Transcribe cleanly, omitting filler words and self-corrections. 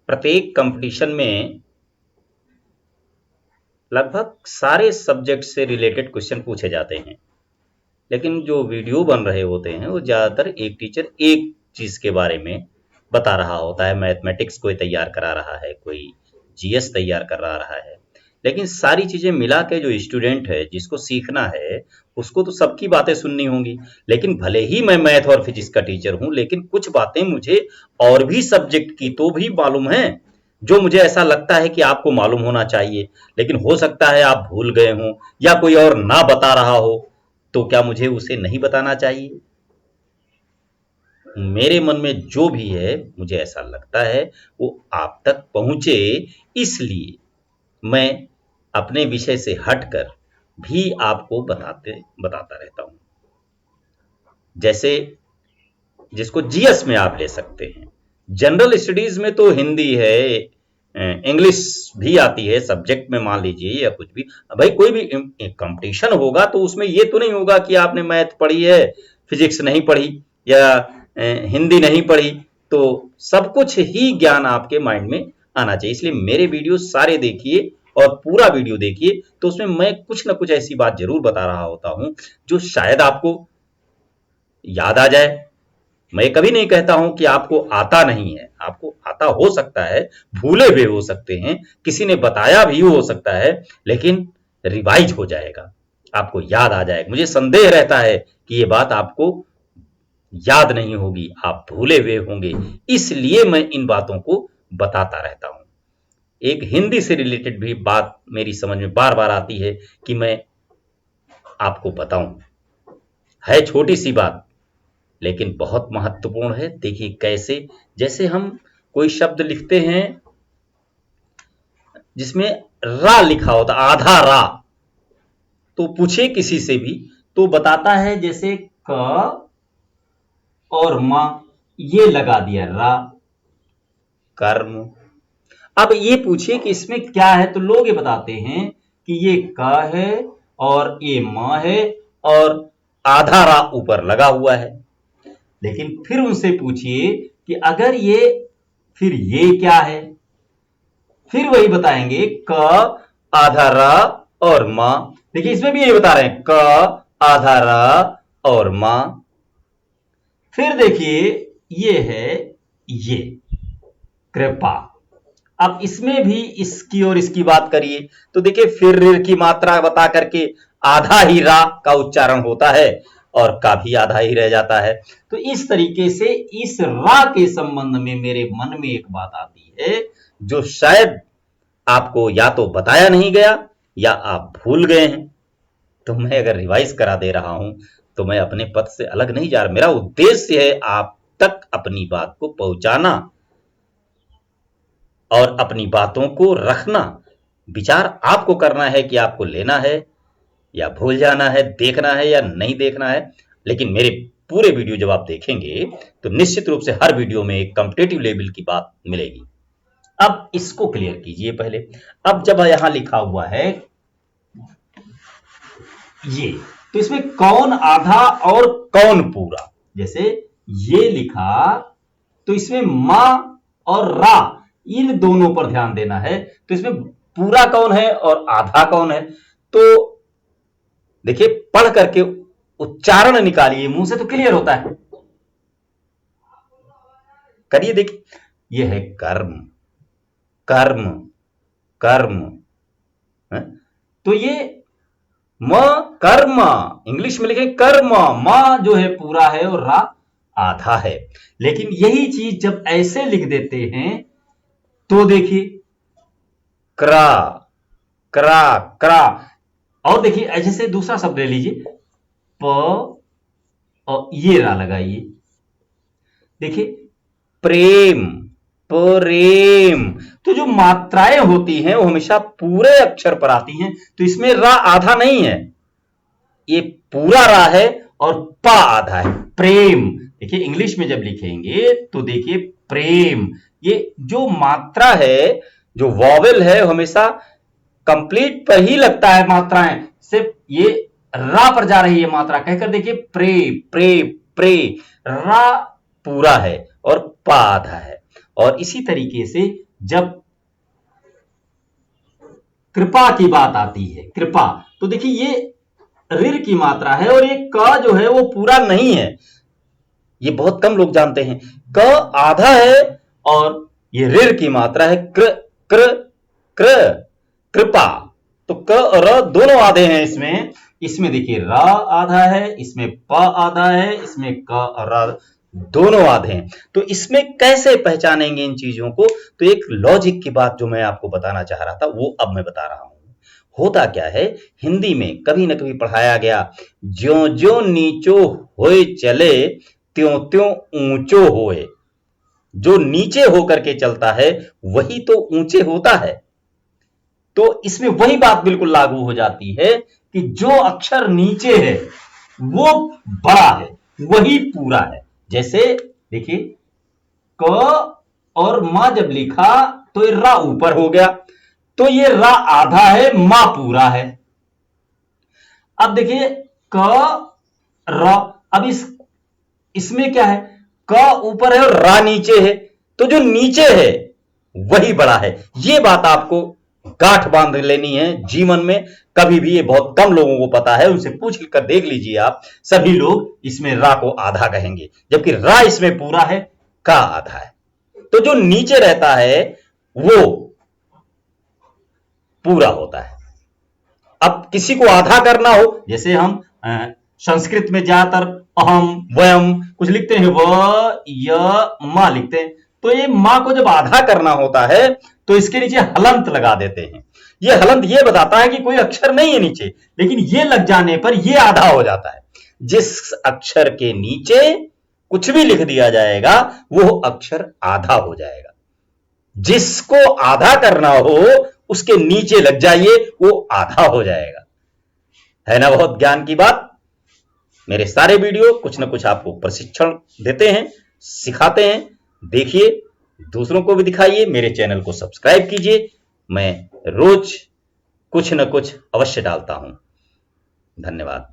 प्रत्येक कंपटीशन में लगभग सारे सब्जेक्ट से रिलेटेड क्वेश्चन पूछे जाते हैं, लेकिन जो वीडियो बन रहे होते हैं वो ज़्यादातर एक टीचर एक चीज़ के बारे में बता रहा होता है। मैथमेटिक्स कोई तैयार करा रहा है, कोई जीएस तैयार करा रहा है, लेकिन सारी चीज़ें मिला के जो स्टूडेंट है जिसको सीखना है उसको तो सबकी बातें सुननी होंगी। लेकिन भले ही मैं मैथ और फिजिक्स का टीचर हूँ, लेकिन कुछ बातें मुझे और भी सब्जेक्ट की तो भी मालूम है, जो मुझे ऐसा लगता है कि आपको मालूम होना चाहिए, लेकिन हो सकता है आप भूल गए हों या कोई और ना बता रहा हो, तो क्या मुझे उसे नहीं बताना चाहिए? मेरे मन में जो भी है मुझे ऐसा लगता है वो आप तक पहुंचे, इसलिए मैं अपने विषय से हटकर भी आपको बताता रहता हूं। जैसे जिसको जीएस में आप ले सकते हैं, जनरल स्टडीज में तो हिंदी है, इंग्लिश भी आती है सब्जेक्ट में, मान लीजिए, या कुछ भी। भाई कोई भी कंपटीशन होगा तो उसमें ये तो नहीं होगा कि आपने मैथ पढ़ी है, फिजिक्स नहीं पढ़ी, या हिंदी नहीं पढ़ी, तो सब कुछ ही ज्ञान आपके माइंड में आना चाहिए। इसलिए मेरे वीडियो सारे देखिए और पूरा वीडियो देखिए, तो उसमें मैं कुछ ना कुछ ऐसी बात जरूर बता रहा होता हूं जो शायद आपको याद आ जाए। मैं कभी नहीं कहता हूं कि आपको आता नहीं है, आपको आता हो सकता है, भूले हुए हो सकते हैं, किसी ने बताया भी हो सकता है, लेकिन रिवाइज हो जाएगा, आपको याद आ जाएगा। मुझे संदेह रहता है कि ये बात आपको याद नहीं होगी, आप भूले हुए होंगे, इसलिए मैं इन बातों को बताता रहता हूं। एक हिंदी से रिलेटेड भी बात मेरी समझ में बार बार आती है कि मैं आपको बताऊं, है छोटी सी बात लेकिन बहुत महत्वपूर्ण है। देखिए कैसे, जैसे हम कोई शब्द लिखते हैं जिसमें रा लिखा होता, आधा रा, तो पूछे किसी से भी तो बताता है जैसे क और मां, ये लगा दिया रा, कर्म। अब ये पूछिए कि इसमें क्या है, तो लोग ये बताते हैं कि ये क है और ये मां है और आधा रा ऊपर लगा हुआ है। लेकिन फिर उनसे पूछिए कि अगर ये, फिर ये क्या है, फिर वही बताएंगे क आधा रा और मां। देखिए इसमें भी यही बता रहे हैं, क आधा रा और मां। फिर देखिए ये है ये कृपा। अब इसमें भी इसकी और इसकी बात करिए, तो देखिए फिर ऋ की मात्रा बता करके आधा ही रा का उच्चारण होता है और का भी आधा ही रह जाता है। तो इस तरीके से इस रा के संबंध में मेरे मन में एक बात आती है जो शायद आपको या तो बताया नहीं गया या आप भूल गए हैं। तो मैं अगर रिवाइज करा दे रहा हूं तो मैं अपने पथ से अलग नहीं जा रहा। मेरा उद्देश्य है आप तक अपनी बात को पहुंचाना और अपनी बातों को रखना। विचार आपको करना है कि आपको लेना है या भूल जाना है, देखना है या नहीं देखना है। लेकिन मेरे पूरे वीडियो जब आप देखेंगे तो निश्चित रूप से हर वीडियो में एक कॉम्पिटिटिव लेवल की बात मिलेगी। अब इसको क्लियर कीजिए पहले। अब जब यहां लिखा हुआ है ये, तो इसमें कौन आधा और कौन पूरा, जैसे ये लिखा तो इसमें मां और रा, इन दोनों पर ध्यान देना है। तो इसमें पूरा कौन है और आधा कौन है, तो देखिए पढ़ करके उच्चारण निकालिए, मुंह से तो क्लियर होता है, करिए। देखिए ये है कर्म, कर्म, कर्म है? तो ये म कर्म, इंग्लिश में लिखें कर्म, मां जो है पूरा है और रा आधा है। लेकिन यही चीज जब ऐसे लिख देते हैं तो देखिए क्रा, क्रा, क्रा। और देखिए ऐसे से दूसरा शब्द ले लीजिए, प और ये रा लगाइए। देखिए प्रेम, प्रेम। तो जो मात्राएं होती हैं वो हमेशा पूरे अक्षर पर आती हैं, तो इसमें रा आधा नहीं है, ये पूरा रा है और पा आधा है, प्रेम। देखिए इंग्लिश में जब लिखेंगे तो देखिए प्रेम, ये जो मात्रा है, जो वॉवेल है, हमेशा कंप्लीट पर ही लगता है मात्राएं, सिर्फ ये रा पर जा रही है मात्रा, कहकर देखिए प्रे, प्रे, प्रे। रा पूरा है और पा आधा है। और इसी तरीके से जब कृपा की बात आती है, कृपा, तो देखिए ये ऋ की मात्रा है और ये क जो है वो पूरा नहीं है। ये बहुत कम लोग जानते हैं। क आधा है और ये ऋ की मात्रा है। कृ कृ कृ कृपा। तो क और र दोनों आधे हैं इसमें। इसमें देखिए र आधा है, इसमें प आधा है, इसमें क और र दोनों आधे हैं। तो इसमें कैसे पहचानेंगे इन चीजों को? तो एक लॉजिक की बात जो मैं आपको बताना चाह रहा था वो अब मैं बता रहा हूं। होता क्या है, हिंदी में कभी न कभी पढ़ाया गया, ज्यो ज्यो नीचो होए चले त्यों त्यों ऊंचो होए। जो नीचे होकर के चलता है वही तो ऊंचे होता है। तो इसमें वही बात बिल्कुल लागू हो जाती है कि जो अक्षर नीचे है वो बड़ा है, वही पूरा है। जैसे देखिए, क और मा जब लिखा तो ये रा ऊपर हो गया, तो ये रा आधा है, मा पूरा है। अब देखिए क र, अब इसमें क्या है, क ऊपर है और रा नीचे है, तो जो नीचे है वही बड़ा है। ये बात आपको गांठ बांध लेनी है जीवन में। कभी भी, ये बहुत कम लोगों को पता है, उनसे पूछ कर देख लीजिए आप, सभी लोग इसमें रा को आधा कहेंगे, जबकि रा इसमें पूरा है, का आधा है। तो जो नीचे रहता है वो पूरा होता है। अब किसी को आधा करना हो, जैसे हम संस्कृत में ज्यादातर अहम वयम कुछ लिखते हैं, व य मा लिखते हैं, तो ये मां को जब आधा करना होता है तो इसके नीचे हलंत लगा देते हैं। ये हलंत ये बताता है कि कोई अक्षर नहीं है नीचे, लेकिन ये लग जाने पर ये आधा हो जाता है। जिस अक्षर के नीचे कुछ भी लिख दिया जाएगा वो अक्षर आधा हो जाएगा। जिसको आधा करना हो उसके नीचे लग जाइए, वो आधा हो जाएगा। है ना बहुत ज्ञान की बात। मेरे सारे वीडियो कुछ ना कुछ आपको प्रशिक्षण देते हैं, सिखाते हैं। देखिए, दूसरों को भी दिखाइए, मेरे चैनल को सब्सक्राइब कीजिए। मैं रोज कुछ न कुछ अवश्य डालता हूं। धन्यवाद।